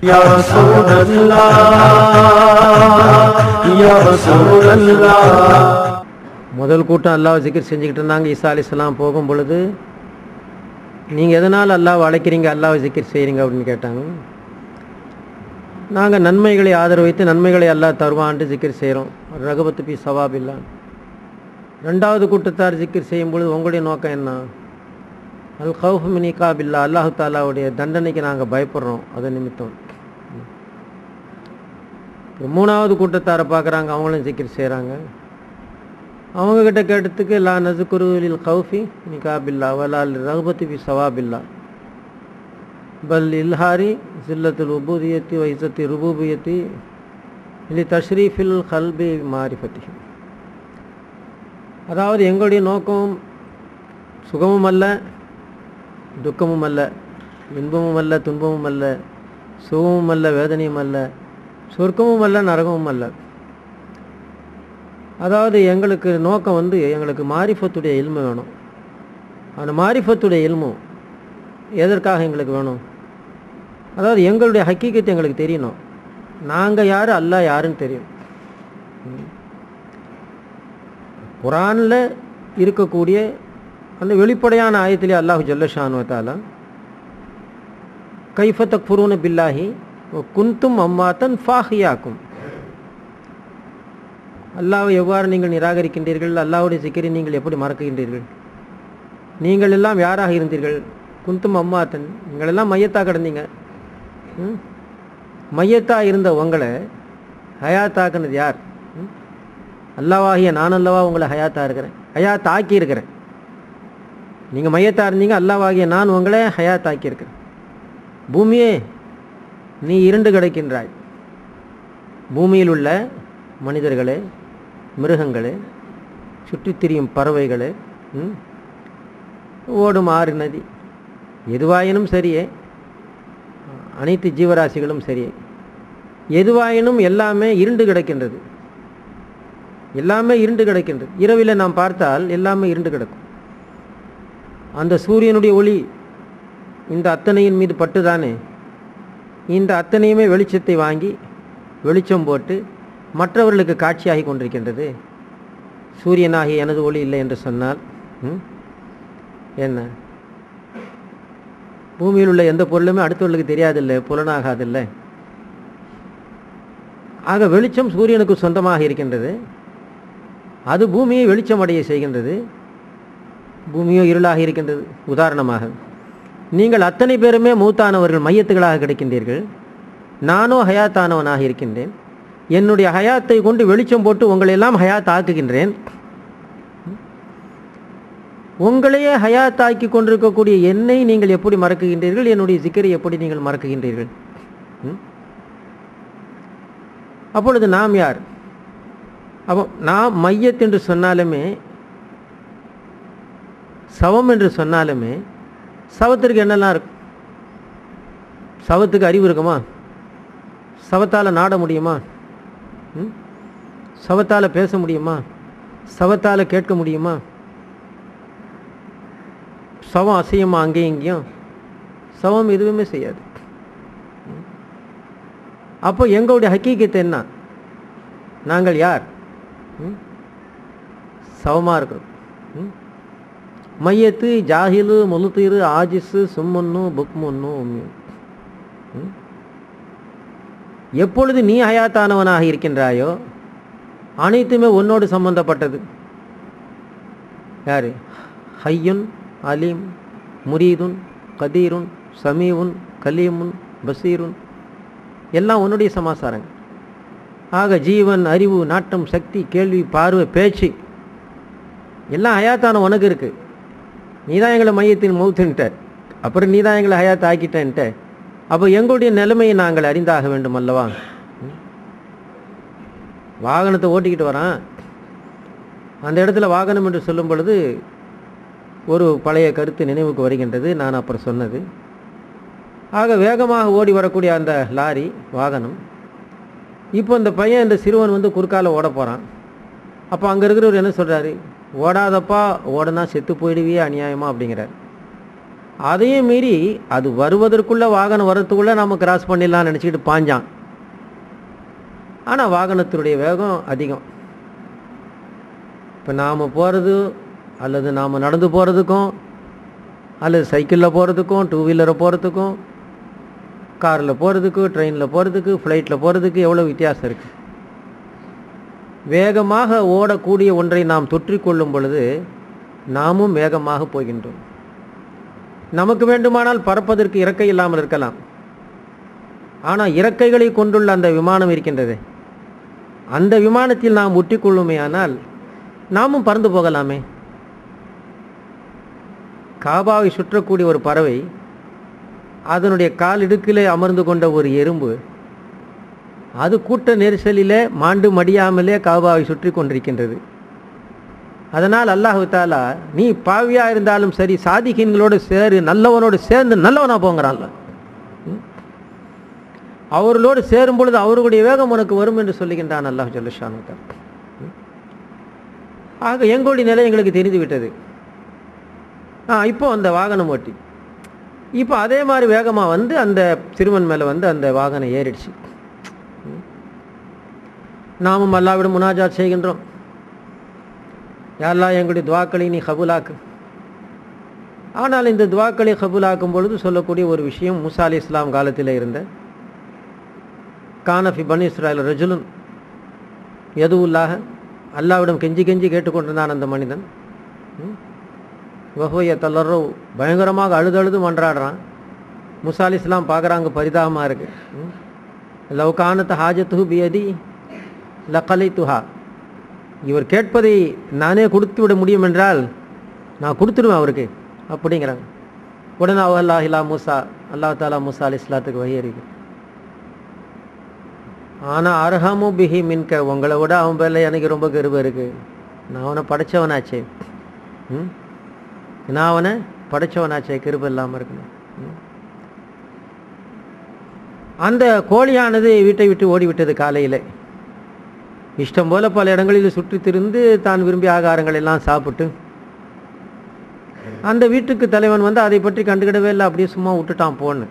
யா ரசூலல்லாஹ் யா ரசூலல்லாஹ். முதல் கூட்டம் அல்லாஹ் ஜிக்ர் செஞ்சுக்கிட்டு இருந்தாங்க. ஈசா அலைஹிஸ்ஸலாம் போகும் பொழுது, நீங்கள் எதனால் அல்லாஹ் அழைக்கிறீங்க, அல்லாஹ் ஜிக்ர் செய்கிறீங்க அப்படின்னு கேட்டாங்க. நாங்கள் நன்மைகளை ஆதரவு வைத்து நன்மைகளை அல்லாஹ் தருவான்ட்டு ஜிக்ர் செய்கிறோம். ரகபத்து பி சவாபில்லா. ரெண்டாவது கூட்டத்தார் ஜிக்ர் செய்யும் பொழுது, உங்களுடைய நோக்கம் என்ன? அல் கௌஃப் மின் இகாபில்லா, அல்லாஹு தாலாவுடைய தண்டனைக்கு நாங்கள் பயப்படுறோம், அது நிமித்தம். மூணாவது கூட்டத்தாரை பார்க்குறாங்க, அவங்களும் ஜிக்ர் செய்கிறாங்க. அவங்கக்கிட்ட கேட்டதுக்கு, லா நஸ்குருலில் கௌஃபி நிகாபில்லா வலால் ரகபத்து பி சவாபில்லா பல் இல்ஹாரி ஜில்லத்துல் உபூதியத்தி வைசத்தி ருபூபியத்தி இல்லை தஷ்ரீஃபில் கல்பி மாரிஃபத்தி. அதாவது எங்களுடைய நோக்கம் சுகமும் அல்ல, துக்கமும் அல்ல, இன்பமும் அல்ல, துன்பமும் அல்ல, சுகமும் அல்ல, வேதனையும் அல்ல, சொர்க்கமும் அல்ல, நரகமும் அல்ல. அதாவது எங்களுக்கு நோக்கம் எங்களுக்கு மாரிஃபத்துடைய இல்மு வேணும். அந்த மாரிஃபத்துடைய இல்மு எதற்காக எங்களுக்கு வேணும்? அதாவது எங்களுடைய ஹக்கீகத்தை எங்களுக்கு தெரியணும். நாங்கள் யார், அல்லாஹ் யாருன்னு தெரியும். குர்ஆனில் இருக்கக்கூடிய அந்த வெளிப்படையான ஆயத்திலே அல்லாஹு ஜல்ல ஷானு வ தஆலா கைஃப தக்ஃபுரூன பில்லாஹி வ குன்தும் அம்மாத்தன் ஃபாஹியாக்கும், அல்லாஹ்வை எவ்வாறு நீங்கள் நிராகரிக்கின்றீர்கள், அல்லாஹ்வுடைய சிக்கரை நீங்கள் எப்படி மறக்குகின்றீர்கள், நீங்கள் எல்லாம் யாராக இருந்தீர்கள், குந்தும் அம்மாத்தன், நீங்கள் எல்லாம் மையத்தாக கிடந்தீங்க, மையத்தாக இருந்த உங்களை ஹயாத்தாக்குனது யார்? அல்லாவாகிய நான் அல்லவா உங்களை ஹயாத்தாக இருக்கிறேன், ஹயாத்தாக்கி இருக்கிறேன். நீங்கள் மையத்தாக இருந்தீங்க, அல்லாவாகிய நான் உங்களை ஹயாத்தாக்கி இருக்கிறேன். பூமியே நீ இருண்டு கிடக்கின்றாய். பூமியில் உள்ள மனிதர்களே, மிருகங்களே, சுற்றித் திரியும் பறவைகளே, ஓடும் ஆறு நதி, எதுவாயினும் சரியே, அனைத்து ஜீவராசிகளும் சரியே, எதுவாயினும் எல்லாமே இருண்டு கிடக்கின்றது. எல்லாமே இருண்டு கிடக்கின்றது. இரவில் நாம் பார்த்தால் எல்லாமே இருண்டு கிடக்கும். அந்த சூரியனுடைய ஒளி இந்த அத்தனையின் மீது பட்டுதானே இந்த அத்தனையுமே வெளிச்சத்தை வாங்கி வெளிச்சம் போட்டு மற்றவர்களுக்கு காட்சியாகி கொண்டிருக்கின்றது. சூரியனாகிய எனது ஒளி இல்லை என்று சொன்னால் என்ன? பூமியில் உள்ள எந்த பொருளுமே அடுத்தவர்களுக்கு தெரியாதில்லை, புலனாகாதில்லை. ஆக வெளிச்சம் சூரியனுக்கு சொந்தமாக இருக்கின்றது. அது பூமியை வெளிச்சமடைய செய்கின்றது. பூமியோ இருளாக இருக்கின்றது. உதாரணமாக நீங்கள் அத்தனை பேருமே மூத்தானவர்கள், மையத்துகளாக கிடைக்கின்றீர்கள். நானோ ஹயாத்தானவனாக இருக்கின்றேன். என்னுடைய ஹயாத்தை கொண்டு வெளிச்சம் போட்டு உங்களையெல்லாம் ஹயாத் ஆக்குகின்றேன். உங்களையே ஹயாத்தாக்கி கொண்டிருக்கக்கூடிய என்னை நீங்கள் எப்படி மறக்குகின்றீர்கள்? என்னுடைய சிக்கரை எப்படி நீங்கள் மறக்குகின்றீர்கள்? அப்பொழுது நாம் யார்? அப்போ நாம் மையத் என்று சொன்னாலுமே, சவம் என்று சொன்னாலுமே, சவத்திற்கு என்னெல்லாம் இருக்கும்? சவத்துக்கு அறிவு இருக்குமா? சவத்தால் நாட முடியுமா? சவத்தால் பேச முடியுமா? சவத்தால் கேட்க முடியுமா? சவம் அசையுமா அங்கேயும் இங்கேயும்? சவம் எதுவுமே செய்யாது. அப்போ எங்களுடைய ஹக்கீகத்து என்ன? நாங்கள் யார்? சவமாக இருக்கிறோம். மையத்து, ஜாஹிலு, முலுத்தீரு, ஆஜிஸு, சும்முன்னு, புக்முன்னு, உம்மியும். எப்பொழுது நீ ஹயாத்தானவனாக இருக்கின்றாயோ அனைத்துமே உன்னோடு சம்பந்தப்பட்டது. யாரு? ஹய்யுன், அலீம், முரீதுன், கதீருன், சமீவுன், கலீமுன், பசீருன், எல்லாம் உன்னுடைய சமாசாரங்கள். ஆக ஜீவன், அறிவு, நாட்டம், சக்தி, கேள்வி, பார்வை, பேச்சு எல்லாம் ஹயாத்தான உனக்கு இருக்கு. நீ தான் எங்களை மையத்தின் மௌத்துன்ட்ட, அப்புறம் நீ தான் எங்களை ஹயாத் ஆக்கிட்டேன்ட்ட. அப்போ எங்களுடைய நிலைமையை நாங்கள் அறிந்தாக வேண்டும் அல்லவா? வாகனத்தை ஓட்டிக்கிட்டு வரான். அந்த இடத்துல வாகனம் என்று சொல்லும் பொழுது ஒரு பழைய கருத்து நினைவுக்கு வருகின்றது, நான் அப்புறம் சொன்னது. ஆக வேகமாக ஓடி வரக்கூடிய அந்த லாரி வாகனம், இப்போ இந்த பையன், இந்த சிறுவன் குறுக்கால ஓட போகிறான். அப்போ அங்கே இருக்கிறவர் என்ன சொல்கிறாரு? ஓடாதப்பா, ஓடனா செத்து போயிடுவியே, அநியாயமா அப்படிங்கிறார். அதையும் மீறி அது வருவதற்குள்ளே வாகனம் வர்றதுக்குள்ளே நம்ம கிராஸ் பண்ணிடலாம்னு நினச்சிக்கிட்டு பாஞ்சான். ஆனால் வாகனத்தினுடைய வேகம் அதிகம். இப்போ நாம் போகிறது அல்லது நாம் நடந்து போகிறதுக்கும் அல்லது சைக்கிளில் போகிறதுக்கும் டூ வீலரை போகிறதுக்கும் காரில் போகிறதுக்கு ட்ரெயினில் போகிறதுக்கு ஃப்ளைட்டில் போகிறதுக்கு எவ்வளோ வித்தியாசம் இருக்குது. வேகமாக ஓடக்கூடிய ஒன்றை நாம் தொற்றிக்கொள்ளும் பொழுது நாமும் வேகமாக போகின்றோம். நமக்கு வேண்டுமானால் பறப்பதற்கு இறக்கை இல்லாமல் இருக்கலாம். ஆனால் இறக்கைகளை கொண்டுள்ள அந்த விமானம் இருக்கின்றது, அந்த விமானத்தில் நாம் ஒட்டிக்கொள்ளுமே ஆனால் நாமும் பறந்து போகலாமே. காபாவை சுற்றக்கூடிய ஒரு பறவை, அதனுடைய கால் இடுக்கிலே அமர்ந்து கொண்ட ஒரு எறும்பு, அது கூட்ட நெரிசலிலே மாண்டு மடியாமலே காபாவை சுற்றி கொண்டிருக்கின்றது. அதனால் அல்லாஹ் தஆலா நீ பாவியாக இருந்தாலும் சரி சாதிகீன்களோடு சேரு, நல்லவனோடு சேர்ந்து நல்லவனாக போங்கிறான்ல. அவர்களோடு சேரும் பொழுது அவர்களுடைய வேகம் உனக்கு வரும் என்று சொல்லுகின்றான் அல்லாஹ் ஜல்ல ஷானுஹு. ஆக எங்களுடைய நிலை எங்களுக்கு தெரிந்து விட்டது. இப்போ அந்த வாகனம் ஓட்டி இப்போ அதே மாதிரி வேகமாக வந்து அந்த சிறுவன் மேலே வந்து அந்த வாகனம் ஏறிடுச்சு. நாமும் அல்லாஹ்விடம் முனாஜாத் செய்கின்றோம், யா அல்லாஹ் எங்களுடைய துவாக்களை நீ கபூலாக்கு. ஆனால் இந்த துவாக்களை கபூலாக்கும் பொழுது சொல்லக்கூடிய ஒரு விஷயம், மூசா அலைஹிஸ்ஸலாம் காலத்தில் இருந்த கானஃபி பனி இஸ்ராயில் ரஜுலுன் யதுவுல்லாஹ, அல்லாஹ்விடம் கெஞ்சி கெஞ்சி கேட்டுக்கொண்டிருந்தான் அந்த மனிதன். வஹுவ யதலர்ரவு, பயங்கரமாக அழுது மன்றாடுறான். மூசா அலைஹிஸ்ஸலாம் பார்க்குறாங்க, பரிதாபமாக இருக்கு. லவ் கானத் ஹாஜத்துஹு பியதி லகலைத்துஹா, இவர் கேட்பதை நானே கொடுத்து விட முடியும் என்றால் நான் கொடுத்துடுவேன் அவருக்கு அப்படிங்கிறாங்க. உடனே அல்லாஹ் இலா மூசா, அல்லாஹ் தாலா மூசா அலைஹிஸ்ஸலாத்துக்கு வஹி அறிவிக்கிறார், ஆனால் அர்ஹமு பிஹி மின்க, உங்களை விட அவன் பேரில் எனக்கு ரொம்ப கிருபை இருக்குது, நான் அவனை படைச்சவனாச்சே, நான் அவனை படைச்சவனாச்சே, கிருபை இல்லாமல் இருக்கணும். அந்த கோழியானது வீட்டை விட்டு ஓடிவிட்டது. காலையில் இஷ்டம் போல பல இடங்களில் சுற்றி திரிந்து தான் விரும்பிய ஆகாரங்கள் எல்லாம் சாப்பிட்டு அந்த வீட்டுக்கு தலைவன் வந்து அதை பற்றி கண்டுக்கிடவே இல்லை, அப்படியே சும்மா விட்டுட்டான் போன்னு.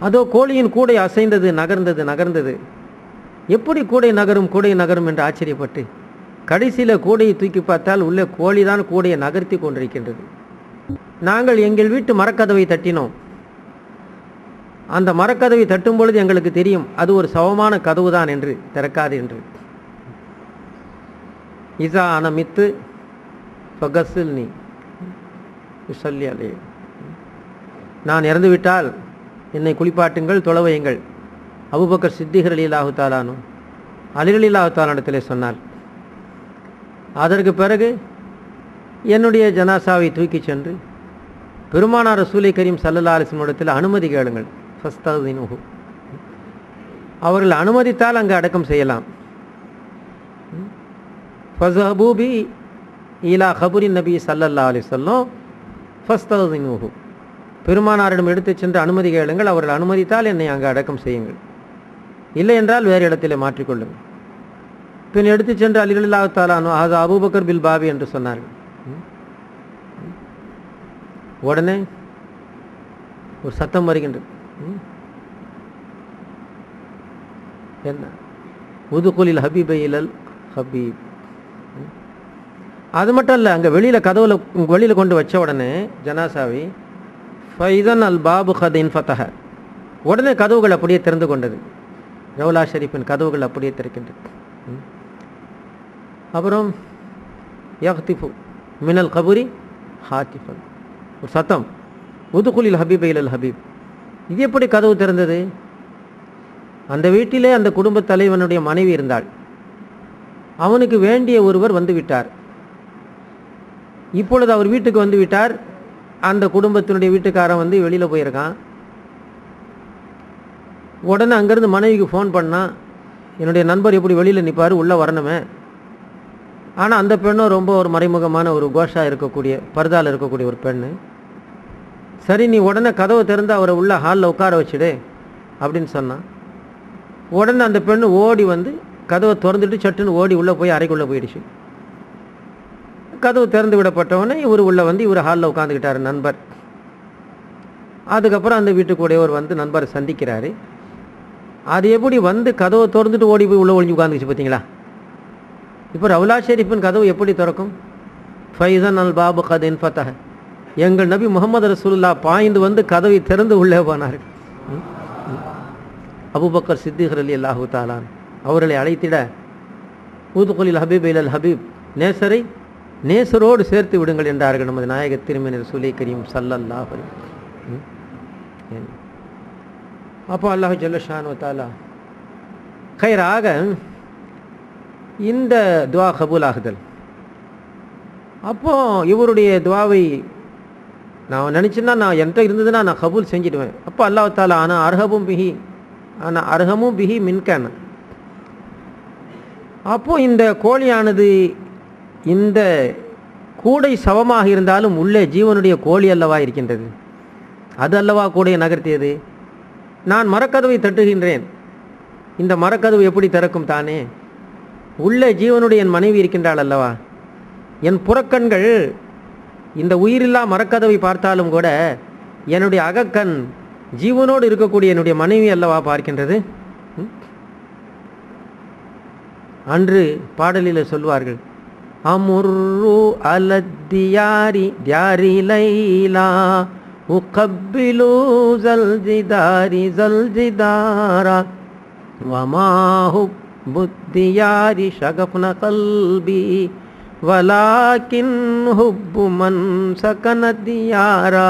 அதோ கோழியின் கூடை அசைந்தது, நகர்ந்தது. எப்படி கூடை நகரும் என்று ஆச்சரியப்பட்டு கடைசியில் கூடையை தூக்கி பார்த்தால் உள்ளே கோழிதான் கூடையை நகர்த்தி கொண்டிருக்கின்றது. நாங்கள் எங்கள் வீட்டு மரக்கதவை தட்டினோம். அந்த மரக்கதவை தட்டும் பொழுது எங்களுக்கு தெரியும் அது ஒரு சவமான கதவு தான் என்று, திறக்காது என்று. இசா அனமித்து ஃபகஸில் நீ சொல்லி அலே, நான் இறந்துவிட்டால் என்னை குளிப்பாட்டுங்கள், தொலைவையுங்கள். அபூபக்கர் சித்திக் ரலியல்லாஹு தஆலா அன்ஹு அலி ரலியல்லாஹு தஆலா இடத்திலே சொன்னார். அதற்கு பிறகு என்னுடைய ஜனாசாவை தூக்கி சென்று பெருமானார் ரசூலை கரீம் ஸல்லல்லாஹு அலைஹி வஸல்லம் இடத்தில் அனுமதி கேளுங்கள், ஃபஸ்தஅதினுஹு, அவர்கள் அனுமதித்தால் அங்கு அடக்கம் செய்யலாம். ஃபஸஹபூ பி இலா கபுரின் நபி ஸல்லல்லாஹு அலைஹி வஸல்லம் ஃபஸ்தஅதினுஹு, பெருமானாரிடம் எடுத்து சென்று அனுமதி கேளுங்கள், அவர்கள் அனுமதித்தால் என்னை அங்கு அடக்கம் செய்யுங்கள், இல்லை என்றால் வேறு இடத்திலே மாற்றிக்கொள்ளுங்கள். பின் எடுத்து சென்று அலி ரலியல்லாஹு தஆலா அன்ஹு அது அபூபக்கர் பில் பாபி என்று சொன்னார்கள். உடனே ஒரு சத்தம் வருகின்றது, என்ன உதுகுலில் ஹபீபை இலல் ஹபீப். அது மட்டும் இல்லை, அங்கே வெளியில் கொண்டு வச்ச உடனே ஜனாசாவை ஃபைதன் அல் பாபு ஹதின் ஃபதஹ, உடனே கதவுகள் அப்படியே திறந்து கொண்டது. ரவுலா ஷரீஃபின் கதவுகள் அப்படியே திறக்கின்றது. அப்புறம் யஹ்திஃபு மினல் கபுரி ஹாத்திஃபன், ஒரு சத்தம், உதுகுலில் ஹபீபை இலல் ஹபீப். இது எப்படி கதவு திறந்தது? அந்த வீட்டிலே அந்த குடும்ப தலைவனுடைய மனைவி இருந்தாள். அவனுக்கு வேண்டிய ஒருவர் வந்து விட்டார். இப்பொழுது அவர் வீட்டுக்கு வந்து விட்டார். அந்த குடும்பத்தினுடைய வீட்டுக்காரன் வந்து வெளியில் போயிருக்கான். உடனே அங்கேருந்து மனைவிக்கு ஃபோன் பண்ணால், என்னுடைய நண்பர் எப்படி வெளியில் நிற்பார், உள்ளே வரணுமே. ஆனால் அந்த பெண்ணும் ரொம்ப ஒரு மறைமுகமான ஒரு கோஷா இருக்கக்கூடிய, பர்தாவில் இருக்கக்கூடிய ஒரு பெண்ணு. சரி, நீ உடனே கதவை திறந்து அவரை உள்ள ஹாலில் உட்கார வச்சுடு அப்படின்னு சொன்னான். உடனே அந்த பெண்ணு ஓடி வந்து கதவை திறந்துட்டு சட்டுன்னு ஓடி உள்ளே போய் அறைக்குள்ளே போயிடுச்சு. கதவு திறந்து விடப்பட்டவொடனே இவர் உள்ளே வந்து இவர் ஹாலில் உட்காந்துக்கிட்டார் நண்பர். அதுக்கப்புறம் அந்த வீட்டுக்குடையவர் வந்து நண்பரை சந்திக்கிறாரு. அது எப்படி வந்து கதவை திறந்துட்டு ஓடி போய் உள்ளே ஒழிஞ்சு உட்காந்துச்சு பார்த்தீங்களா? இப்போ ரவுலா ஷெரீஃபின் கதவு எப்படி திறக்கும்? ஃபைசன் அல் பாபு கதின் ஃபத்தஹ. எங்கள் நபி முகமது ரசூலுல்லாஹ் பாய்ந்து வந்து கதவை திறந்து உள்ளே போனார். அபூபக்கர் சித்திக் ரலியல்லாஹு தஆலா அவர்களை அழைத்திட, ஊதுகுலில் ஹபீப் இலல் ஹபீப், நேசரை நேசரோடு சேர்த்து விடுங்கள் என்றார்கள் நமது நாயக திருமதி ரசூலே கரீம் ஸல்லல்லாஹு அலைஹி வஸல்லம். அப்போ அல்லாஹ் ஜல்ல ஷானு தஆலா கைராக இந்த துவா கபூல் ஆகுதல். அப்போ இவருடைய துவாவை நான் நினச்சேன்னா, நான் என்கிட்ட இருந்ததுன்னா நான் கபூல் செஞ்சிடுவேன். அப்போ அல்லாஹ் தாலா ஆனால் அர்ஹமும் பிஹி மின்கன். அப்போ இந்த கோழியானது இந்த கூடை சவமாக இருந்தாலும் உள்ளே ஜீவனுடைய கோழி அல்லவா இருக்கின்றது, அது அல்லவா கூடையை நகர்த்தியது. நான் மரக்கதவை தட்டுகின்றேன், இந்த மரக்கதவு எப்படி திறக்கும் தானே? உள்ளே ஜீவனுடைய என் மனைவி இருக்கின்றாள் அல்லவா. என் புறக்கண்கள் இந்த உயிரில்லா மரக்கதவை பார்த்தாலும் கூட என்னுடைய அகக்கண் ஜீவனோடு இருக்கக்கூடிய என்னுடைய மனைவி அல்லவா பார்க்கின்றது. அன்று பாடலில் சொல்வார்கள், அமுர்ரு அலத்தியாரி தியாரி லைலா உகப்பிலு ஜல்ஜிதாரி ஜல்ஜிதாரா வமாஹு புத்தியாரி ஷகப்ன கல்பி வலாக்கின் ஹுப்பு மன் சகனதியாரா.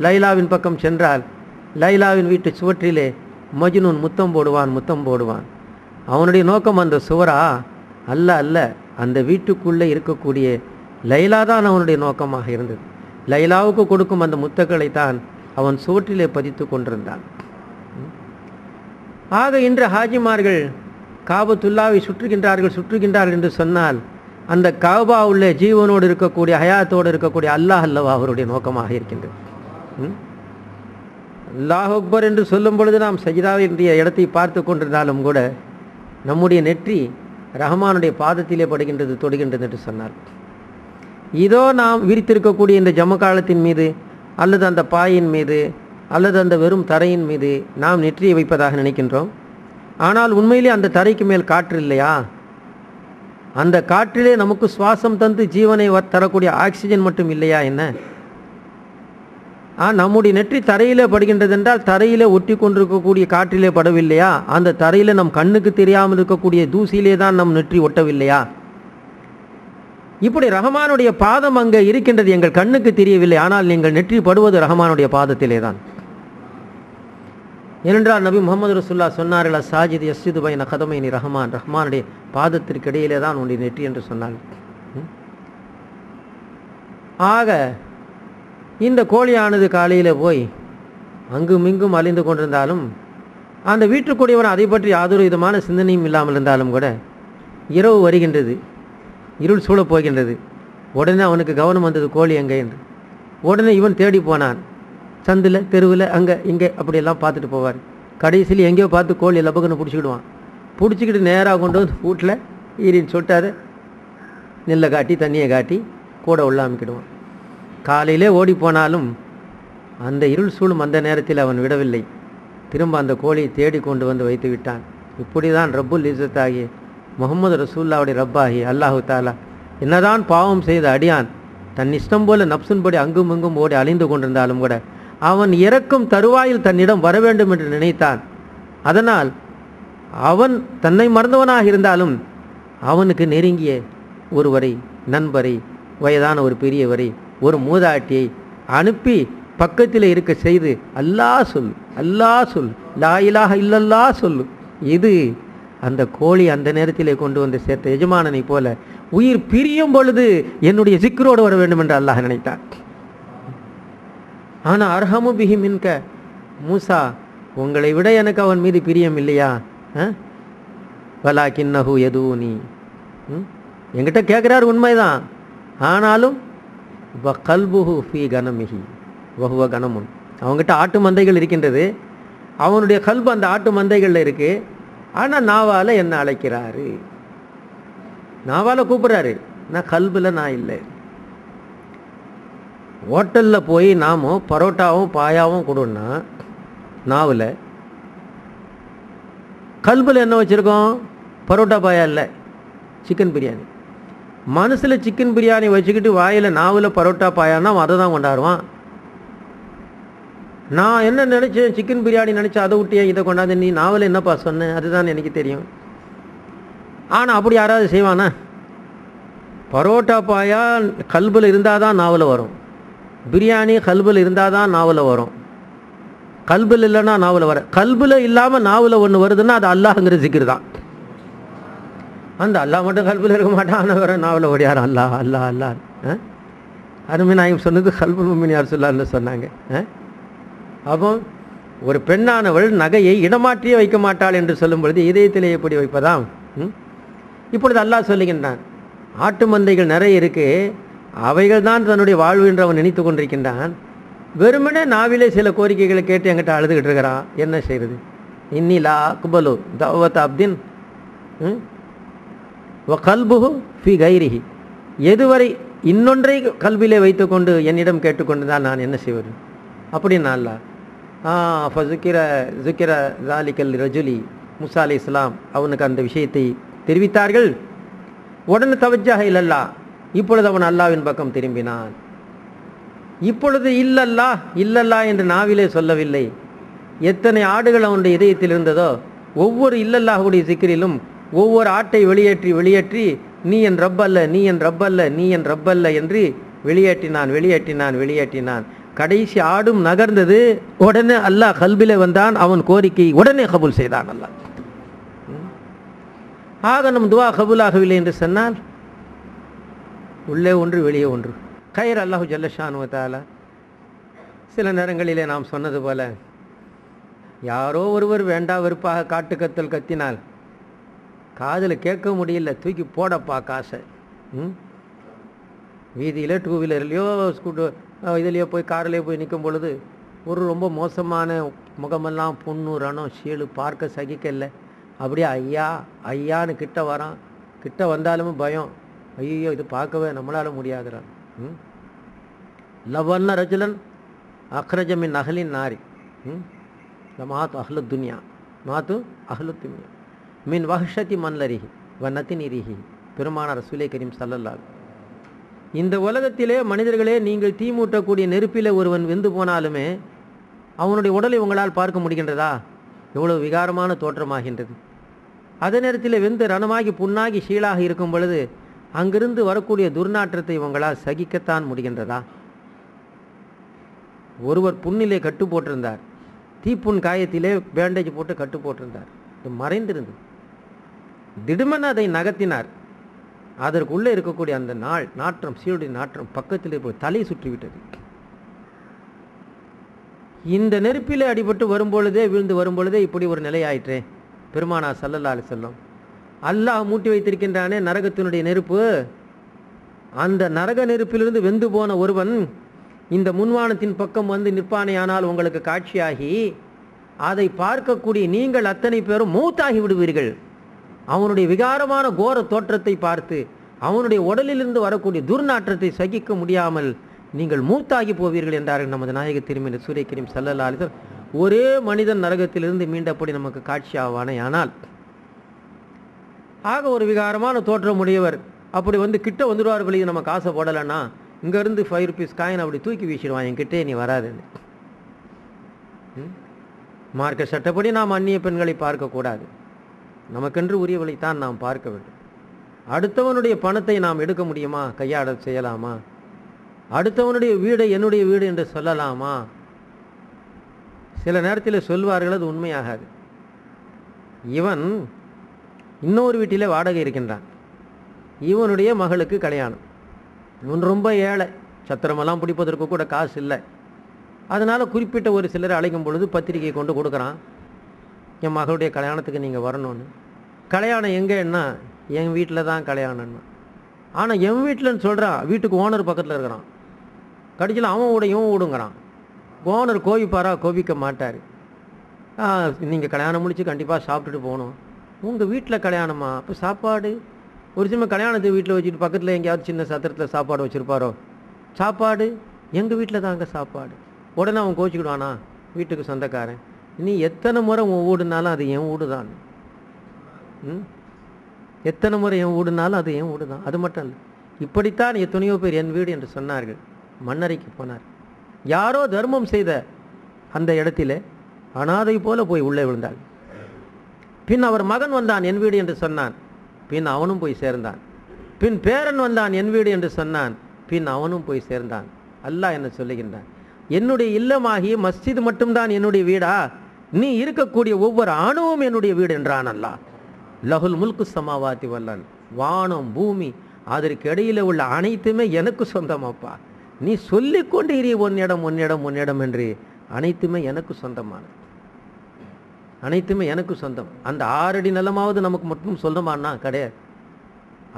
லைலாவின் பக்கம் சென்றால் லைலாவின் வீட்டு சுவற்றிலே மஜ்னூன் முத்தம் போடுவான். அவனுடைய நோக்கம் அந்த சுவரா அல்ல அல்ல, அந்த வீட்டுக்குள்ளே இருக்கக்கூடிய லைலா தான் அவனுடைய நோக்கமாக இருந்தது. லைலாவுக்கு கொடுக்கும் அந்த முத்தங்களைத்தான் அவன் சுவற்றிலே பதித்து கொண்டிருந்தான். ஆக இன்று ஹாஜிமார்கள் காபத்துல்லாவை சுற்றுகின்றார்கள் என்று சொன்னால், அந்த காபா உள்ள ஜீவனோடு இருக்கக்கூடிய ஹயாத்தோடு இருக்கக்கூடிய அல்லாஹ் அல்லவா அவருடைய நோக்கமாக இருக்கின்றது. அல்லாஹ் அக்பர் என்று சொல்லும் பொழுது நாம் சஜிதாவினுடைய இடத்தை பார்த்து கொண்டிருந்தாலும் கூட நம்முடைய நெற்றி ரஹ்மானுடைய பாதத்திலே படுகின்றது, தொடுகின்றது என்று சொன்னார். இதோ நாம் விரித்திருக்கக்கூடிய இந்த ஜமகாலத்தின் மீது அல்லது அந்த பாயின் மீது அல்லது அந்த வெறும் தரையின் மீது நாம் நெற்றியை வைப்பதாக நினைக்கின்றோம். ஆனால் உண்மையிலே அந்த தரைக்கு மேல் காற்று இல்லையா? அந்த காற்றிலே நமக்கு சுவாசம் தந்து ஜீவனை தரக்கூடிய ஆக்சிஜன் மட்டும் இல்லையா என்ன? நம்முடைய நெற்றி தரையிலே படுகின்றது என்றால் தரையிலே ஒட்டி கொண்டிருக்கக்கூடிய காற்றிலே படவில்லையா? அந்த தரையிலே நம் கண்ணுக்கு தெரியாமல் இருக்கக்கூடிய தூசியிலே தான் நம் நெற்றி ஒட்டவில்லையா? இப்படி ரஹ்மானுடைய பாதம் அங்கே இருக்கின்றது, எங்கள் கண்ணுக்கு தெரியவில்லை, ஆனால் நீங்கள் நெற்றி படுவது ரஹ்மானுடைய பாதத்திலே தான். ஏனென்றால் நபி முகமது ரசூலுல்லாஹ் சொன்னார்கள், சாஜித் யஸ்ஜுது பைன கதமைனி ரஹ்மான், ரஹ்மானுடைய பாதத்திற்கு இடையிலே தான் உன்னுடைய நெற்றி என்று சொன்னார்கள். ஆக இந்த கோழியானது காலையில் போய் அங்கும் இங்கும் அழிந்து கொண்டிருந்தாலும் அந்த வீட்டுக்குடையவன் அதை பற்றி யாதொரு விதமான சிந்தனையும் இல்லாமல் இருந்தாலும் கூட இரவு வருகின்றது, இருள் சூழப் போகின்றது. உடனே அவனுக்கு கவனம் வந்தது, கோழி எங்கே என்று. உடனே இவன் தேடி போனான், சந்தில் தெருவில் அங்கே இங்கே அப்படியெல்லாம் பார்த்துட்டு போவார். கடைசியில் எங்கேயோ பார்த்து கோழி லபக்குன்னு பிடிச்சிக்கிடுவான். பிடிச்சிக்கிட்டு நேராக கொண்டு வந்து வீட்டில் ஈரின்னு சொல்லிட்டாரு, நெல்லை காட்டி தண்ணியை காட்டி கூட உள்ளாமிக்கிடுவான். காலையிலே ஓடி போனாலும் அந்த இருள் சூழும் அந்த நேரத்தில் அவன் விடவில்லை, திரும்ப அந்த கோழியை தேடி கொண்டு வந்து வைத்து விட்டான். இப்படி தான் ரப்புல் இஸ்ஸத் ஆகிய முகமது ரசூலுல்லாஹ்வுடைய ரப்பாகி அல்லாஹு தாலா என்னதான் பாவம் செய்த அடியான் தன் இஷ்டம் போல நப்சுன்படி அங்கும் இங்கும் ஓடி அழிந்து கொண்டிருந்தாலும் கூட அவன் இறக்கும் தருவாயில் தன்னிடம் வர வேண்டும் என்று நினைத்தான். அதனால் அவன் தன்னை மறந்தவனாக இருந்தாலும் அவனுக்கு நெருங்கிய ஒருவரை, நண்பரை, வயதான ஒரு பெரியவரை, ஒரு மூதாட்டியை அனுப்பி பக்கத்தில் இருக்க செய்து அல்லாஹ் சொல், அல்லாஹ் சொல், லா இலாஹ இல்லல்லாஹ் சொல்லு. இது அந்த கோழி அந்த நேரத்திலே கொண்டு வந்து சேர்த்த எஜமானனை போல உயிர் பிரியும் பொழுது என்னுடைய சிக்கரோடு வர வேண்டும் என்று அல்லாஹ் நினைத்தார். ஆனால் அர்ஹமு பிஹி மின்க, மூசா உங்களை விட எனக்கு அவன் மீது பிரியம் இல்லையா? வலாக்கின்னஹு யதூனி, என்கிட்ட கேட்குறாரு உண்மைதான், ஆனாலும் கல்புஹு ஃபீ கனமிஹி வஹுவ கனமுன், அவங்ககிட்ட ஆட்டு மந்தைகள் இருக்கின்றது, அவனுடைய கல்பு அந்த ஆட்டு மந்தைகளில் இருக்குது. ஆனால் நாவால் என்ன அழைக்கிறாரு, நாவால் கூப்பிட்றாரு, நான் கல்பில் நான் இல்லை. ஹோட்டலில் போய் நாம் பரோட்டாவும் பாயாவும் கொடுன்னா நாவில், கல்பில் என்ன வச்சுருக்கோம்? பரோட்டா பாயா இல்லை, சிக்கன் பிரியாணி. மனசில் சிக்கன் பிரியாணி வச்சுக்கிட்டு வாயில் நாவில் பரோட்டா பாயான்னா அதை தான் கொண்டாடுவான். நான் என்ன நினச்சேன், சிக்கன் பிரியாணி நினச்சேன், அதை விட்டியா இதை கொண்டாந்து நீ நாவில் என்னப்பா சொன்னேன், அதுதான் எனக்கு தெரியும். ஆனால் அப்படி யாராவது செய்வானா? பரோட்டா பாயா கல்பில் இருந்தால் தான் நாவில் வரும், பிரியாணி கல்பில் இருந்தால் தான் நாவில் வரும். கல்பில் இல்லைன்னா நாவில் வர, கல்பில் இல்லாமல் நாவில் ஒன்று வருதுன்னா அது அல்லாஹ்ங்கிற ஜிக்ர் தான். அந்த அல்லாஹ் மட்டும் கல்பில் இருக்க மாட்டான், ஆனால் வேற நாவில் ஓடியார் அல்லாஹ் அல்லாஹ் அல்லாஹ். அருமை நாயகம் சொன்னது கல்புல் முஃமின் யார் சொல்லான்னு சொன்னாங்க. அப்போ ஒரு பெண்ணானவள் நகையை இடமாற்றியே வைக்க மாட்டாள் என்று சொல்லும் பொழுது இதயத்திலே எப்படி வைப்பதாம்? இப்பொழுது அல்லாஹ் சொல்லுகின்றான், ஆட்டு மந்தைகள் நிறைய இருக்கு, அவைகள் தான் தன்னுடைய வாழ்வு என்று அவன் நினைத்து கொண்டிருக்கின்றான். வெறுமனே நாவிலே சில கோரிக்கைகளை கேட்டு என்கிட்ட அழுதுகிட்டு இருக்கிறான். என்ன செய்யறது? இன்னிலா அக்பலு தவத் அப்தின் கல்புஹு ஃபி கைரிஹி. எதுவரை இன்னொன்றை கல்விலே வைத்துக்கொண்டு என்னிடம் கேட்டுக்கொண்டுதான் நான் என்ன செய்வது? அப்படின்னா அல்லாஹ் ஜுக்கிர ஜாலிகல் ரஜுலி, மூசா அலைஹிஸ்ஸலாம் அவனுக்கு அந்த விஷயத்தை தெரிவித்தார்கள். உடனே தவஜ்ஜஹ இல்லல்லா, இப்பொழுது அவன் அல்லாஹ்வின் பக்கம் திரும்பினான். இப்பொழுது இல்லல்லா இல்லல்லா என்று நாவிலே சொல்லவில்லை. எத்தனை ஆடுகள் அவனுடைய இதயத்தில் இருந்ததோ ஒவ்வொரு இல்லல்லாஹுடைய சிக்கரிலும் ஒவ்வொரு ஆட்டை வெளியேற்றி வெளியேற்றி நீ என் ரப்பல்ல, நீ என் ரப்பல்ல, நீ என் ரப்பல்ல என்று வெளியேற்றினான் வெளியேற்றினான் வெளியேற்றினான். கடைசி ஆடும் நகர்ந்தது. உடனே அல்லாஹ் கல்பிலே வந்தான், அவன் கோரிக்கை உடனே கபூல் செய்தான் அல்லாஹ். ஆக நம் துவா கபூலாகவில்லை என்று சொன்னால் உள்ளே ஒன்று வெளியே ஒன்று. கயிறு அல்லாஹு ஜல்லஷானு தஆலா சில நேரங்களிலே நாம் சொன்னது போல, யாரோ ஒருவர் வேண்டா வெறுப்பாக காட்டு கத்தல் கத்தினால் காதில் கேட்க முடியல, தூக்கி போடப்பா காசை. வீதியில் டூ வீலர்லேயோ ஸ்கூட்டர் இதுலேயோ போய் காரிலேயோ போய் நிற்கும் பொழுது ஒரு ரொம்ப மோசமான முகமெல்லாம் புண்ணு ரணம் சீழு பார்க்க சகிக்கல. அப்படியே ஐயா ஐயான்னு கிட்ட வரான். கிட்ட வந்தாலுமே பயம், ஐயோ இது பார்க்கவே நம்மளால் முடியாதுறான். லவன்ன ரஜுலன் அக்ரஜமின் அகலின் நாரி மாத்து அஹ்லு துன்யா மாத்து அஹ்லு துன்யா மின் வஹ்ஷதி மன்லரிஹி வநத்தினிரிஹி. பெருமானார் ரசூலே கரீம் ஸல்லல்லாஹு. இந்த உலகத்திலே மனிதர்களே, நீங்கள் தீமூட்டக்கூடிய நெருப்பிலே ஒருவன் வெந்து போனாலுமே அவனுடைய உடலை உங்களால் பார்க்க முடிகின்றதா? எவ்வளவு விகாரமான தோற்றமாகின்றது. அதே நேரத்தில் வெந்து ரணமாகி புண்ணாகி ஷீலாக இருக்கும் பொழுது அங்கிருந்து வரக்கூடிய துர்நாற்றத்தை உங்களால் சகிக்கத்தான் முடிகின்றதா? ஒருவர் புண்ணிலே கட்டு போட்டிருந்தார், தீப்புண் காயத்திலே பேண்டேஜ் போட்டு கட்டு போட்டிருந்தார், மறைந்திருந்தது. திடுமென அதை நகர்த்தினார். அதற்குள்ளே இருக்கக்கூடிய அந்த நாற்றம் சீருடைய நாற்றம் பக்கத்தில் இருப்ப தலை சுற்றிவிட்டது. இந்த நெருப்பிலே அடிபட்டு வரும்பொழுதே விழுந்து வரும்பொழுதே இப்படி ஒரு நிலையாயிற்றே. பெருமானார் ஸல்லல்லாஹு அலைஹி வஸல்லம், அல்லாஹ் மூட்டி வைத்திருக்கின்றானே நரகத்தினுடைய நெருப்பு, அந்த நரக நெருப்பிலிருந்து வெந்து போன ஒருவன் இந்த முன்வானத்தின் பக்கம் வந்து நிற்பானேயானால் உங்களுக்கு காட்சியாகி அதை பார்க்கக்கூடிய நீங்கள் அத்தனை பேரும் மூத்தாகி விடுவீர்கள். அவனுடைய விகாரமான கோர தோற்றத்தை பார்த்து அவனுடைய உடலிலிருந்து வரக்கூடிய துர்நாற்றத்தை சகிக்க முடியாமல் நீங்கள் மூத்தாகி போவீர்கள் என்றார்கள் நமது நாயக திருமதி சூரிய கரீம் ஸல்லல்லாஹு அலைஹி வஸல்லம். ஒரே மனிதன் நரகத்திலிருந்து மீண்டபடி நமக்கு காட்சி ஆவானேயானால், ஆக ஒரு விகாரமான தோற்றம் உடையவர் அப்படி வந்து கிட்ட வந்துடுவார்கள். இது நம்ம காசை போடலைன்னா இங்கேருந்து 5 ரூபீஸ் காயின் அப்படி தூக்கி வீசிடுவான், என்கிட்டே நீ வராதுன்னு. மார்க்க சட்டப்படி நாம் அந்நிய பெண்களை பார்க்கக்கூடாது, நமக்கென்று உரியவளைத்தான் நாம் பார்க்க வேண்டும். அடுத்தவனுடைய பணத்தை நாம் எடுக்க முடியுமா? கையாட செய்யலாமா? அடுத்தவனுடைய வீடை என்னுடைய வீடு என்று சொல்லலாமா? சில நேரத்தில் சொல்வார்கள், அது உண்மையாகாது. இவன் இன்னொரு வீட்டிலே வாடகை இருக்கின்றான், இவனுடைய மகளுக்கு கல்யாணம். இவன் ரொம்ப ஏழை, சத்திரமெல்லாம் பிடிப்பதற்கு கூட காசு இல்லை. அதனால் குறிப்பிட்ட ஒரு சிலரை அழைக்கும் பொழுது பத்திரிகை கொண்டு கொடுக்குறான், என் மகளுடைய கல்யாணத்துக்கு நீங்கள் வரணும்னு. கல்யாணம் எங்கேன்னா என் வீட்டில் தான் கல்யாணம்னா. ஆனால் என் வீட்டில்னு சொல்கிறான், வீட்டுக்கு ஓனர் பக்கத்தில் இருக்கிறான். கடைசியில் அவன் விட இவன் விடுங்கிறான். ஓனர் கோவிப்பாரா? கோபிக்க மாட்டார். நீங்கள் கல்யாணம் முடித்து கண்டிப்பாக சாப்பிட்டுட்டு போகணும். உங்கள் வீட்டில் கல்யாணமா? அப்போ சாப்பாடு ஒரு சின்ன கல்யாணத்தை வீட்டில் வச்சுட்டு பக்கத்தில் எங்கேயாவது சின்ன சத்திரத்தில் சாப்பாடு வச்சுருப்பாரோ, சாப்பாடு எங்கள் வீட்டில் தான் அங்கே சாப்பாடு. உடனே அவன் கோச்சிக்கிடுவானா, வீட்டுக்கு சொந்தக்காரன், நீ எத்தனை முறை உன் வீடுனாலும் அது என் வீடு தான். எத்தனை முறை என் வீடுனாலும் அது என் வீடு தான். அது மட்டும் இல்லை, இப்படித்தான் எத்தனையோ பேர் என் வீடு என்று சொன்னார்கள். மன்னரைக்கு போனார். யாரோ தர்மம் செய்த அந்த இடத்திலே அனாதை போல போய் உள்ளே விழுந்தாள். பின் அவர் மகன் வந்தான், என் வீடு என்று சொன்னான். பின் அவனும் போய் சேர்ந்தான். பின் பேரன் வந்தான், என் வீடு என்று சொன்னான். பின் அவனும் போய் சேர்ந்தான். அல்லாஹ் என்ன சொல்லுகின்றான், என்னுடைய இல்லமாகிய மஸ்ஜித் மட்டும்தான் என்னுடைய வீடா, நீ இருக்கக்கூடிய ஒவ்வொரு அணுவும் என்னுடைய வீடு என்றான் அல்லாஹ். லஹுல் முல்கு சமாவாத்தி வல்லன், வானம் பூமி அதற்கு இடையில உள்ள அனைத்துமே எனக்கு சொந்தமாப்பா. நீ சொல்லிக்கொண்டு இரு உன்னிடம் உன்னிடம் உன்னிடம் என்று, அனைத்துமே எனக்கு சொந்தமானது, அனைத்துமே எனக்கு சொந்தம். அந்த 6 அடி நிலமாவது நமக்கு மட்டும் சொந்தமானா கிடையாது.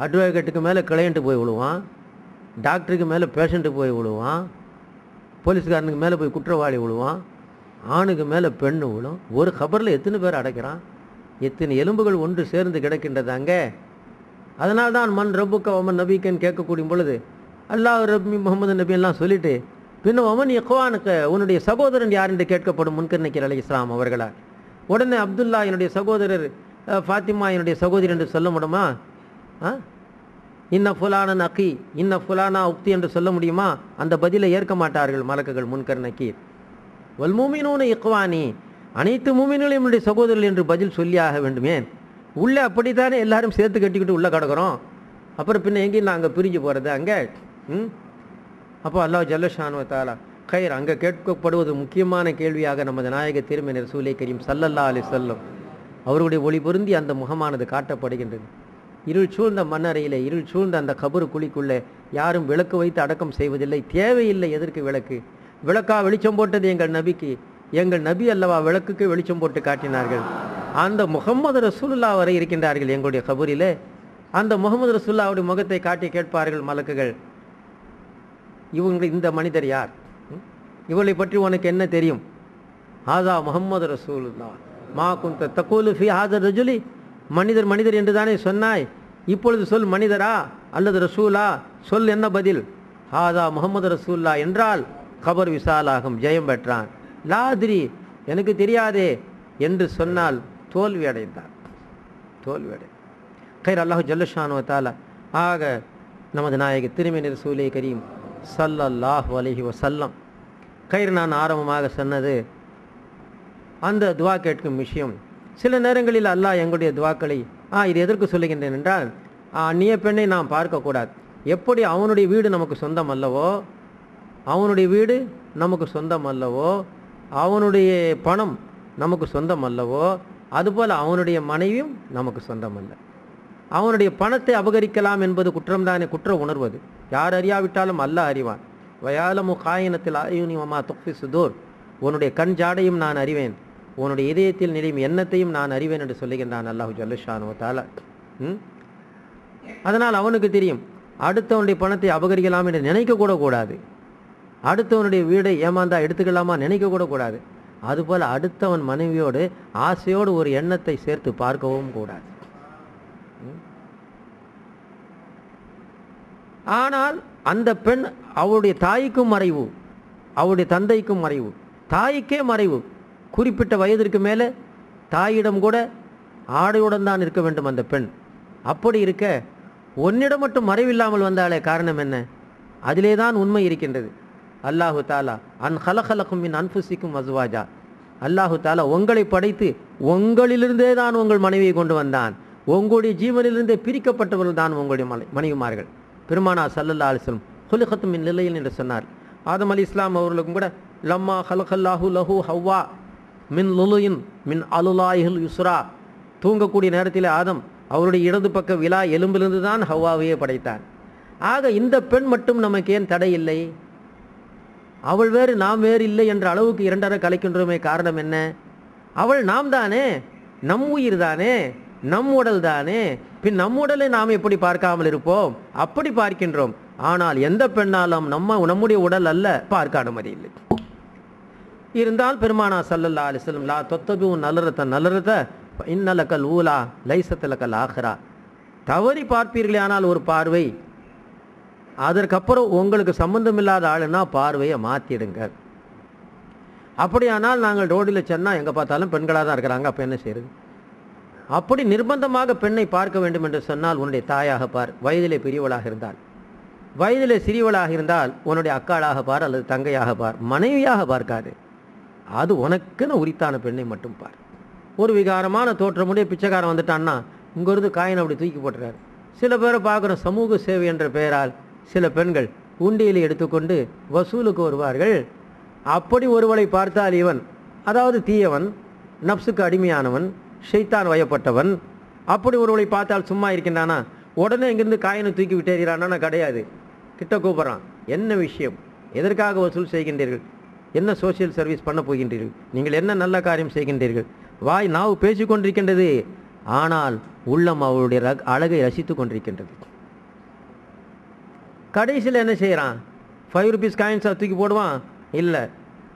அட்வொகேட்டுக்கு மேலே கிளையண்ட்டு போய் விழுவான், டாக்டருக்கு மேலே பேஷண்ட்டு போய் விழுவான், போலீஸ்காரனுக்கு மேலே போய் குற்றவாளி விழுவான், ஆணுக்கு மேலே பெண்ணு விழும். ஒரு கபரில் எத்தனை பேர் அடைக்கிறான், எத்தனை எலும்புகள் ஒன்று சேர்ந்து கிடக்கின்றது அங்கே. அதனால்தான் மண் ரப்புக்க ஒமன் நபிக்கன்னு கேட்கக்கூடிய பொழுது அல்லாஹ் ரப்பி முகமது நபி எல்லாம் சொல்லிட்டு பின்னும் ஒமன் இக்வானுக்கு உன்னுடைய சகோதரன் யார் என்று கேட்கப்படும் முன்கர் நக்கீர் அலைஹிஸ்ஸலாம் அவர்களால். உடனே அப்துல்லா என்னுடைய சகோதரர், ஃபாத்திமா என்னுடைய சகோதரி என்று சொல்ல முடியுமா? இன்ன ஃபுலானன் அக்கி இன்ன ஃபுலானா உக்தி என்று சொல்ல முடியுமா? அந்த பதிலை ஏற்க மாட்டார்கள் மலக்குகள் முன்கர் நக்கீர். வல் மூமினூன இக்வானி, அனைத்து மூமின்களையும் என்னுடைய சகோதரர்கள் என்று பதில் சொல்லியாக வேண்டுமே. உள்ளே அப்படித்தானே எல்லாரும் சேர்த்து கட்டிக்கிட்டு உள்ளே கிடக்கிறோம். அப்புறம் பின்ன எங்கேயும் நாங்கள் பிரிஞ்சு போகிறது அங்கே? அப்போ அல்லாஹ் ஜல்லஷானு தஆலா கைர் அங்கே கேட்கப்படுவது முக்கியமான கேள்வியாக நமது நாயக திருமதி ரசூலை கரீம் ஸல்லல்லாஹு அலைஹி வஸல்லம் அவருடைய ஒளி பொருந்தி அந்த முகமானது காட்டப்படுகின்றது. இருள் சூழ்ந்த மண்ணறையிலே, இருள் சூழ்ந்த அந்த கபரு குழிக்குள்ளே யாரும் விளக்கு வைத்து அடக்கம் செய்வதில்லை. தேவையில்லை. எதற்கு விளக்கு? விளக்கா வெளிச்சம் போட்டது எங்கள் நபிக்கு. எங்கள் நபி அல்லவா விளக்குக்கு வெளிச்சம் போட்டு காட்டினார்கள். அந்த முகமது ரசூலுல்லாஹ் வரை இருக்கின்றார்கள் எங்களுடைய கபூரிலே. அந்த முகமது ரசூலுல்லாஹ்வுடைய முகத்தை காட்டி கேட்பார்கள் மலக்குகள், இவங்க இந்த மனிதர் யார்? இவளை பற்றி உனக்கு என்ன தெரியும்? ஹாதா முகமது ரசூலுல்லாஹ் மா குந்த தகூலு ஃபி ஹாதா ரஜுலி, மனிதர் மனிதர் என்று தானே சொன்னாய், இப்பொழுது சொல் மனிதரா அல்லது ரசூலா, சொல் என்ன பதில்? ஹாதா முகமது ரசூலுல்லாஹ் என்றால் கபர் விசாலாகும், ஜெயம் பெற்றான். லாதிரி, எனக்கு தெரியாதே என்று சொன்னால் தோல்வி அடைந்தார், தோல்வி அடை. கைர் அல்லாஹு ஜல்லஷானு தஆலா ஆக நமது நாயக திருமதி ரசூலை கரீம் ஸல்லல்லாஹு அலைஹி வஸல்லம் கைர் நான் ஆரம்பமாக சொன்னது அந்த துவா கேட்கும் விஷயம். சில நேரங்களில் அல்லாஹ் எங்களுடைய துவாக்களை இது எதற்கு சொல்லுகின்றேன் என்றால், அந்நிய பெண்ணை நாம் பார்க்கக்கூடாது. எப்படி அவனுடைய வீடு நமக்கு சொந்தம் அல்லவோ, அவனுடைய வீடு நமக்கு சொந்தம் அல்லவோ, அவனுடைய பணம் நமக்கு சொந்தம் அல்லவோ, அதுபோல் அவனுடைய மனைவியும் நமக்கு சொந்தம் அல்ல. அவனுடைய பணத்தை அபகரிக்கலாம் என்பது குற்றம்தானே, குற்ற உணர்வது. யார் அறியாவிட்டாலும் அல்லாஹ் அறிவான். வயாலமு காயினத்தில் ஆயுனி வமா துக்ஃபி சுதூர், உன்னுடைய கண் ஜாடையும் நான் அறிவேன், உன்னுடைய இதயத்தில் நிலையும் எண்ணத்தையும் நான் அறிவேன் என்று சொல்லுகின்றான் அல்லாஹு ஜல்லஷானு தஆலா. அதனால் அவனுக்கு தெரியும், அடுத்தவனுடைய பணத்தை அபகரிக்கலாம் என்று நினைக்க கூட கூடாது. அடுத்தவனுடைய வீடை ஏமாந்தா எடுத்துக்கலாமா நினைக்க கூட கூடாது. அதுபோல் அடுத்தவன் மனைவியோடு ஆசையோடு ஒரு எண்ணத்தை சேர்த்து பார்க்கவும் கூடாது. ஆனால் அந்த பெண் அவளுடைய தாய்க்கும் மறைவு, அவளுடைய தந்தைக்கும் மறைவு, தாய்க்கே மறைவு. குறிப்பிட்ட வயதிற்கு மேலே தாயிடம் கூட ஆடையுடன் தான் இருக்க வேண்டும் அந்த பெண். அப்படி இருக்க உன்னிடம் மட்டும் மறைவில்லாமல் வந்தாலே காரணம் என்ன? அதிலே தான் உண்மை இருக்கின்றது. அல்லாஹு தாலா அன் ஹலஹலக்கும் மின் அன்ஃபுசிக்கும் அஸ்வாஜா, அல்லாஹு தாலா உங்களை படைத்து உங்களிலிருந்தே தான் உங்கள் மனைவியை கொண்டு வந்தான். உங்களுடைய ஜீவனிலிருந்தே பிரிக்கப்பட்டவர்கள் தான் உங்களுடைய மனைவிமார்கள். பெருமானா ஸல்லல்லாஹு அலைஹி வஸல்லம் ஹுலிகத்து மின் லிலைன் என்று சொன்னார். ஆதம் அலைஹிஸ்ஸலாம் அவர்களுக்கும் கூட லம்மா ஹலகல்லாஹு லஹு ஹவ்வா மின் லுலுயின் மின் அலுலாஹில் யுஸ்ரா, தூங்கக்கூடிய நேரத்தில் ஆதம் அவருடைய இடது பக்க விலா எலும்பிலிருந்து தான் ஹவ்வாவையே படைத்தார். ஆக இந்த பெண் மட்டும் நமக்கு ஏன் தடை இல்லை? அவள் வேறு நாம் வேறு இல்லை என்ற அளவுக்கு இரண்டரை கலைக்கின்றோமே. காரணம் என்ன? அவள் நாம் தானே, நம் உயிர் தானே, நம் உடல் தானே. பின் நம் உடலை நாம் எப்படி பார்க்காமல் இருப்போம்? அப்படி பார்க்கின்றோம். ஆனால் எந்த பெண்ணாலும் நம்முடைய உடல் அல்ல பார்க்க அனுமதி இல்லை. இருந்தால் பெருமானா ஸல்லல்லாஹு அலைஹி வஸல்லம் லா தொத்தபு நலரத்த நலரத்த இன்னலக்கல் ஊலா லைசத்தலக்கல் ஆஹிரா, தவறி பார்ப்பீர்களே ஆனால் ஒரு பார்வை, அதற்கப்புறம் உங்களுக்கு சம்பந்தமில்லாத ஆளுன்னா பார்வையை மாற்றிடுங்க. அப்படியானால் நாங்கள் ரோடில் சென்னால் எங்கே பார்த்தாலும் பெண்களாக தான் இருக்கிறாங்க, அப்போ என்ன செய்யுது? அப்படி நிர்பந்தமாக பெண்ணை பார்க்க வேண்டும் என்று சொன்னால் உன்னுடைய தாயாக பார், வயதிலே பெரியவளாக இருந்தால். வயதிலே சிறியவளாக இருந்தால் உன்னுடைய அக்காளாக பார் அல்லது தங்கையாக பார், மனைவியாக பார்க்காது. அது உனக்குன்னு உரித்தான பெண்ணை மட்டும் பார். ஒரு விகாரமான தோற்றமுடைய பிச்சைக்காரன் வந்துட்டான்னா இங்கிருந்து காயினை அப்படி தூக்கி போட்டுறாரு. சில பேரை பார்க்குறோம், சமூக சேவை என்ற பெயரால் சில பெண்கள் உண்டியலை எடுத்துக்கொண்டு வசூலுக்கு வருவார்கள். அப்படி ஒருவளை பார்த்தால் இவன், அதாவது தீயவன், நப்சுக்கு அடிமையானவன், ஷைத்தான் வயப்பட்டவன், அப்படி ஒருவளை பார்த்தால் சும்மா இருக்கின்றானா? உடனே இங்கிருந்து காயினை தூக்கி விட்டேறானா? கிடையாது. கிட்ட கூப்பிட்றான், என்ன விஷயம், எதற்காக வசூல் செய்கின்றீர்கள், என்ன சோசியல் சர்வீஸ் பண்ண போகின்றீர்கள், நீங்கள் என்ன நல்ல காரியம் செய்கின்றீர்கள்? வாய் நாவு பேசிக்கொண்டிருக்கின்றது, ஆனால் உள்ளம் அவளுடைய அழகை ரசித்து கொண்டிருக்கின்றது. கடைசியில் என்ன செய்கிறான்? 5 rupees காயின்ஸாக தூக்கி போடுவான், இல்லை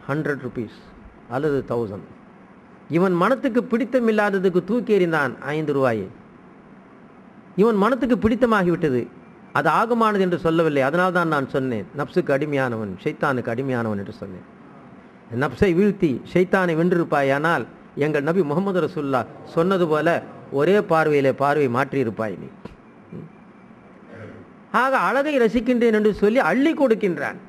100 rupees அல்லது 1000. இவன் மனத்துக்கு பிடித்தமில்லாததுக்கு தூக்கி எறிந்தான் 5 ரூபாயை. இவன் மனத்துக்கு பிடித்தமாகிவிட்டது, அது ஆகமானது என்று சொல்லவில்லை. அதனால் தான் நான் சொன்னேன், நப்சுக்கு அடிமையானவன் ஷைத்தானுக்கு அடிமையானவன் என்று சொன்னேன். நப்சை வீழ்த்தி ஷைத்தானை வென்றிருப்பாயானால் எங்கள் நபி முகமது ரசூல்லா சொன்னது போல ஒரே பார்வையிலே பார்வை மாற்றியிருப்பாய் நீ. ஆக அழகை ரசிக்கின்றேன் என்று சொல்லி அள்ளி கொடுக்கின்றான்.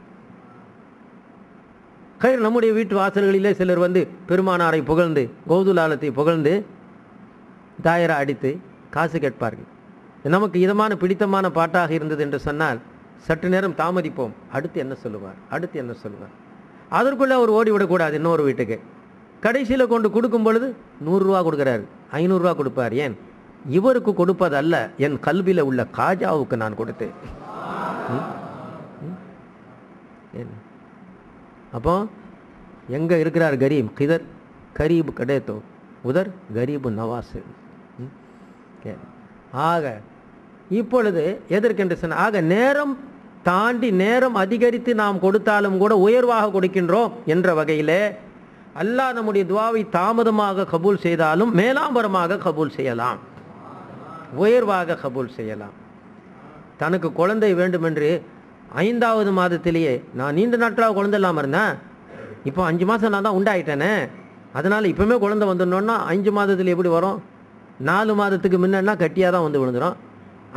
நம்முடைய வீட்டு வாசல்களிலே சிலர் வந்து பெருமானாரை புகழ்ந்து, கௌதுலாலத்தை புகழ்ந்து தாயரா அடித்து காசு கேட்பார்கள். நமக்கு இதமான பிடித்தமான பாட்டாக இருந்தது என்று சொன்னால் சற்று நேரம் தாமதிப்போம், அடுத்து என்ன சொல்லுவார், அடுத்து என்ன சொல்லுவார். அதற்குள்ளே அவர் ஓடிவிடக்கூடாது இன்னொரு வீட்டுக்கு. கடைசியில் கொண்டு கொடுக்கும் பொழுது 100 ரூபா கொடுக்குறாரு, 500 ரூபா கொடுப்பார். ஏன்? இவருக்கு கொடுப்பதல்ல, என் கல்வியில் உள்ள காஜாவுக்கு நான் கொடுத்தேன். அப்போ எங்கே இருக்கிறார் கரீப்? கிதர் கரீப் கிடைத்தோ உதர் கரீபு நவாஸ். ஆக இப்பொழுது எதற்கென்று சொன்ன, ஆக நேரம் தாண்டி நேரம் அதிகரித்து நாம் கொடுத்தாலும் கூட உயர்வாக கொடுக்கின்றோம் என்ற வகையிலே அல்லாஹ் நம்முடைய துவாவை தாமதமாக கபூல் செய்தாலும் மேலாம்பரமாக கபூல் செய்யலாம், உயர்வாக கபூல் செய்யலாம். தனக்கு குழந்தை வேண்டும் என்று 5வது மாதத்திலேயே, நான் நீண்ட நாட்களாக குழந்தை இல்லாமல் இருந்தேன், இப்போ 5 மாதம் நான் தான் உண்டாயிட்டேனே, அதனால் இப்போவுமே குழந்தை வந்துடணுன்னா 5 மாதத்தில் எப்படி வரும்? 4 மாதத்துக்கு முன்னா கட்டியாக தான் வந்து விழுந்துடும்.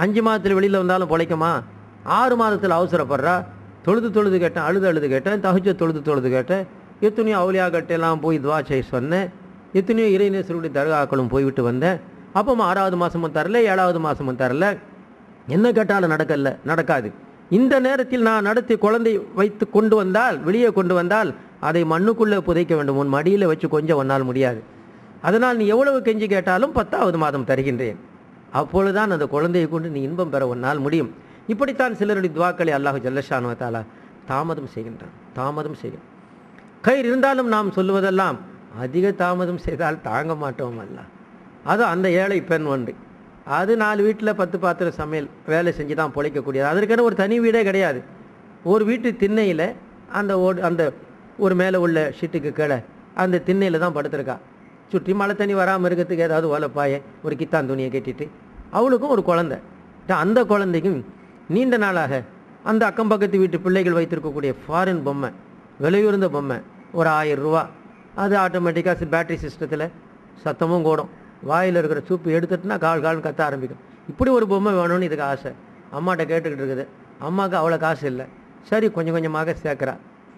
5 மாதத்தில் வெளியில் வந்தாலும் பிழைக்குமா? 6 மாதத்தில் அவசரப்படுறா. தொழுது கேட்டேன், அழுது கேட்டேன், தஹஜ்ஜத் தொழுது கேட்டேன், எத்தனையோ அவுலியா கட்டெல்லாம் போய் துவா செய்ய சொன்னேன், எத்தனையோ இறைநேசருடைய தர்காக்களும் போய்விட்டு வந்தேன். அப்போ 6வது மாதமும் தரல, 7வது மாதமும் தரல, என்ன கேட்டாலும் நடக்காது. இந்த நேரத்தில் நான் நடத்தி குழந்தை வைத்து கொண்டு வந்தால், வெளியே கொண்டு வந்தால் அதை மண்ணுக்குள்ளே புதைக்க வேண்டும், உன் மடியில் வச்சு கொஞ்சம் ஒன்னால் முடியாது. அதனால் நீ எவ்வளவு கெஞ்சி கேட்டாலும் 10வது மாதம் தருகின்றேன், அப்பொழுதுதான் அந்த குழந்தையை கொண்டு நீ இன்பம் பெற ஒன்னால் முடியும். இப்படித்தான் சிலருடைய துவாக்களை அல்லாஹ் ஜல்லஷானு வ தஆலா தாமதம் செய்கின்றான். கயிறு இருந்தாலும் நாம் சொல்லுவதெல்லாம் அதிக தாமதம் செய்தால் தாங்க மாட்டோம் அல்ல. அது அந்த ஏழை பெண் ஒன்று, அது 4 வீட்டில் 10 பாத்திரம் சமையல் வேலை செஞ்சு தான் பொழைக்கக்கூடியது. அதற்கான ஒரு தனி வீடே கிடையாது. ஒரு வீட்டு திண்ணையில் அந்த ஒரு மேலே உள்ள ஷீட்டுக்கு கீழே அந்த திண்ணையில் தான் படுத்திருக்கா. சுற்றி மழை தண்ணி வராமல் இருக்கிறதுக்கு ஏதாவது ஓலைப்பாயை ஒரு கித்தான் துணியை கட்டிட்டு, அவளுக்கும் ஒரு குழந்தை. அந்த குழந்தைக்கும் நீண்ட நாளாக அந்த அக்கம் பக்கத்து வீட்டு பிள்ளைகள் வைத்திருக்கக்கூடிய ஃபாரின் பொம்மை, விலையுறந்த பொம்மை, ஒரு 1000 ரூபா. அது ஆட்டோமேட்டிக்காக பேட்டரி சிஸ்டத்தில் சத்தமும் கூடும், வாயில் இருக்கிற சூப்பு எடுத்துட்டுனா கால்னு கத்த ஆரம்பிக்கும். இப்படி ஒரு பொம்மை வேணும்னு இதுக்கு ஆசை. அம்மாட்ட கேட்டுக்கிட்டு இருக்குது. அம்மாவுக்கு அவ்வளோ காசு இல்லை. சரி கொஞ்சம் கொஞ்சமாக சேர்க்குறா.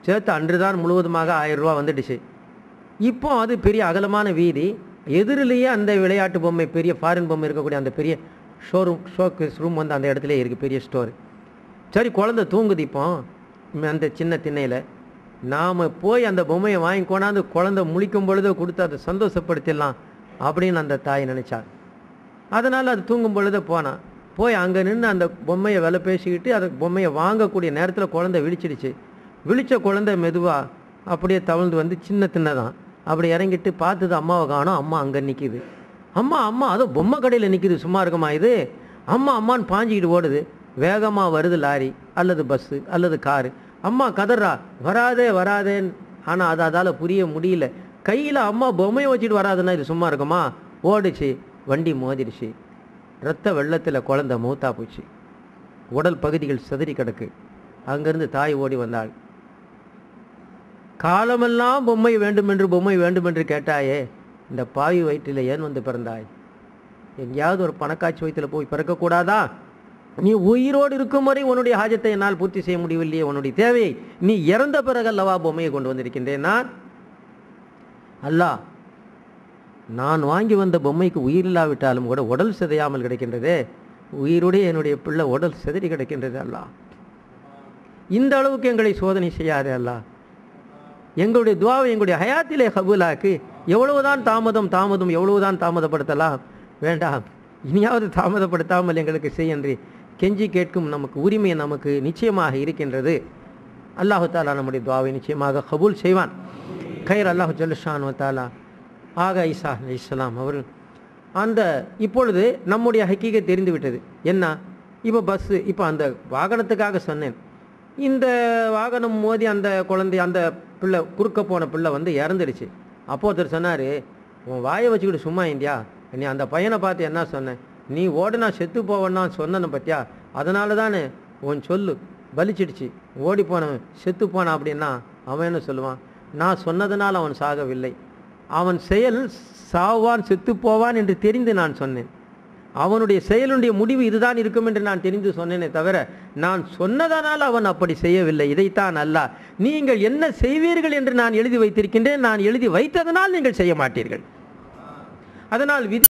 சேர்த்து அன்று தான் முழுவதுமாக 1000 ரூபா வந்துடுச்சு. இப்போ அது பெரிய அகலமான வீதி, எதிரிலேயே அந்த விளையாட்டு பொம்மை, பெரிய ஃபாரின் பொம்மை இருக்கக்கூடிய அந்த பெரிய ஷோகேஸ் ரூம் வந்து அந்த இடத்துல இருக்குது, பெரிய ஸ்டோர். சரி குழந்தை தூங்குது. இப்போ அந்த சின்ன திண்ணையில் நாம் போய் அந்த பொம்மையை வாங்கி கொண்டாந்து குழந்தை முழிக்கும் பொழுது கொடுத்து அதை சந்தோஷப்படுத்திடலாம் அப்படின்னு அந்த தாய் நினச்சார். அதனால் அது தூங்கும் பொழுது போய் அங்கே நின்று அந்த பொம்மையை விலை பேசிக்கிட்டு அந்த பொம்மையை வாங்கக்கூடிய நேரத்தில் குழந்தை விழிச்சிடுச்சு. விழித்த குழந்தை மெதுவாக அப்படியே தவழ்ந்து வந்து சின்ன தின்னதான் அப்படி இறங்கிட்டு பார்த்தது அம்மாவை காணோம். அம்மா அங்கே நிற்கிது. அம்மா அதுவும் பொம்மை கடையில் நிற்கிது, சும்மா இருக்குமா இது? அம்மான்னு பாஞ்சிக்கிட்டு ஓடுது. வேகமாக வருது லாரி அல்லது பஸ்ஸு அல்லது காரு. அம்மா கதறா, வராதேன்னு. ஆனால் அதால் புரிய முடியல. கையில் அம்மா பொம்மையை வச்சுட்டு வராதுன்னா இது சும்மா இருக்குமா? ஓடிச்சு, வண்டி மோதிடுச்சு. இரத்த வெள்ளத்தில் குழந்தை மூத்தா போச்சு, உடல் பகுதிகள் சிதறி கிடக்கு. அங்கிருந்து தாய் ஓடி வந்தாள். காலமெல்லாம் பொம்மை வேண்டுமென்று கேட்டாயே, இந்த பாவி வயிற்றில் ஏன் வந்து பிறந்தாய்? எங்கேயாவது ஒரு பணக்காட்சி வயிற்றில் போய் பிறக்கக்கூடாதா? நீ உயிரோடு இருக்கும் வரை உன்னுடைய ஹாஜத்தை என்னால் பூர்த்தி செய்ய முடியவில்லையே, உன்னுடைய தேவையை நீ இறந்த பிறகு அல்லவா பொம்மையை கொண்டு வந்திருக்கின்றேன். அல்லாஹ், நான் வாங்கி வந்த பொம்மைக்கு உயிர் இல்லாவிட்டாலும் கூட உடல் சிதையாமல் கிடைக்கின்றதே, உயிருடைய என்னுடைய பிள்ளை உடல் சிதறி கிடக்கின்றது. அல்லாஹ், இந்த அளவுக்கு எங்களை சோதனை செய்யாதே. அல்லாஹ், எங்களுடைய துவாவை எங்களுடைய ஹயாத்திலே கபூலாக்கு. எவ்வளவுதான் தாமதம் எவ்வளவுதான் தாமதப்படுத்தலாம், வேண்டாம், இனியாவது தாமதப்படுத்தாமல் எங்களுக்கு செய்யன்றி கெஞ்சி கேட்கும் நமக்கு உரிமை நமக்கு நிச்சயமாக இருக்கின்றது. அல்லாஹு தாலா நம்முடைய துவாவை நிச்சயமாக கபூல் செய்வான். கைர் அல்லாஹு ஜல்லஷானு தாலா. ஆக ஈசா அலைஹிஸ்ஸலாம் அவர்கள் அந்த இப்பொழுது நம்முடைய ஹக்கீகத் தெரிந்து விட்டது. என்ன, இப்போ பஸ்ஸு, இப்போ அந்த வாகனத்துக்காக சொன்னேன், இந்த வாகனம் மோதி அந்த குழந்தை, அந்த பிள்ளை, குறுக்க போன பிள்ளை வந்து இறந்துடுச்சு. அப்போ ஒருத்தர் சொன்னார், உன் வாயை வச்சுக்கிட்டு சும்மா இந்தியா, நீ அந்த பையனை பார்த்து என்ன சொன்னேன், நீ ஓடுனா செத்து போவன்னா சொன்னனை பற்றியா, அதனால தானே உன் சொல்லு பலிச்சிடுச்சு, ஓடி போனவன் செத்து போனான் அப்படின்னா அவன் என்ன சொல்லுவான்? நான் சொன்னதுனால் அவன் சாகவில்லை, அவன் செயல் சாவான் செத்து போவான் என்று தெரிந்து நான் சொன்னேன். அவனுடைய செயலுடைய முடிவு இதுதான் இருக்கும் என்று நான் தெரிந்து சொன்னேனே தவிர நான் சொன்னதனால் அவன் அப்படி செய்யவில்லை. இதைத்தான் அல்லாஹ், நீங்கள் என்ன செய்வீர்கள் என்று நான் எழுதி வைத்திருக்கின்றேன், நான் எழுதி வைத்ததனால் நீங்கள் செய்ய மாட்டீர்கள், அதனால் விதி